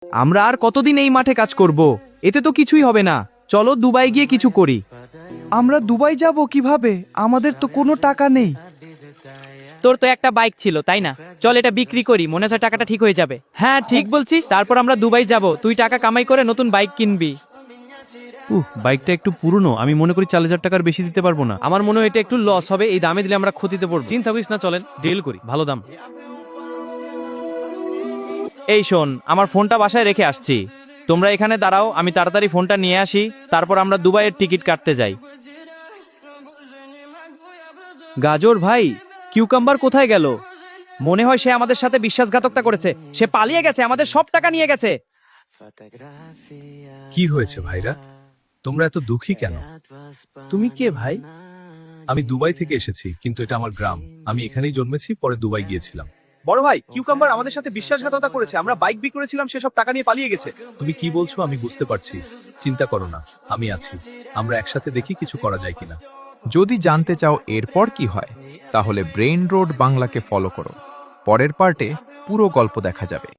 আমরা আর কতদিন এই মাঠে কাজ করব? এতে তো কিছুই হবে না। চলো দুবাই গিয়ে কিছু করি। আমরা দুবাই যাব কিভাবে? আমাদের তো কোনো টাকা নেই। তোর তো একটা বাইক ছিল তাই না? চল এটা বিক্রি করি, মনে হয় টাকাটা ঠিক হয়ে যাবে। হ্যাঁ ঠিক বলছিস, তারপর আমরা দুবাই যাব, তুই টাকা কামাই করে নতুন বাইক কিনবি। বাইকটা একটু পুরনো, আমি মনে করি 4,000 টাকার বেশি দিতে পারবো না। আমার মনে হয় এটা একটু লস হবে, এই দামে দিলে আমরা ক্ষতিতে পড়বো। চিন্তা করিস না, চলেন ডিল করি, ভালো দাম। এই শোন, আমার ফোনটা বাসায় রেখে আসছি, তোমরা এখানে দাঁড়াও, আমি তাড়াতাড়ি ফোনটা নিয়ে আসি, তারপর আমরা দুবাইয়ের টিকিট কাটতে যাই। গাজর ভাই, কিউকাম্বার কোথায় গেল? মনে হয় সে আমাদের সাথে বিশ্বাসঘাতকতা করেছে। সে পালিয়ে গেছে, আমাদের সব টাকা নিয়ে গেছে। কি হয়েছে ভাইরা? তোমরা এত দুঃখী কেন? তুমি কে ভাই? আমি দুবাই থেকে এসেছি, কিন্তু এটা আমার গ্রাম। আমি এখানেই জন্মেছি, পরে দুবাই গিয়েছিলাম। বড় ভাই, কিউকাম্বার আমাদের সাথে বিশ্বাসঘাতকতা করেছে। আমরা বাইক বিক্রি করেছিলাম, সে সব টাকা নিয়ে পালিয়ে গেছে। তুমি কি বলছো আমি বুঝতে পারছি। চিন্তা করো না, আমি আছি। আমরা একসাথে দেখি কিছু করা যায় কিনা। যদি জানতে চাও এরপর কি হয়, তাহলে ব্রেইন রোড বাংলাকে ফলো করো। পরের পার্টে পুরো গল্প দেখা যাবে।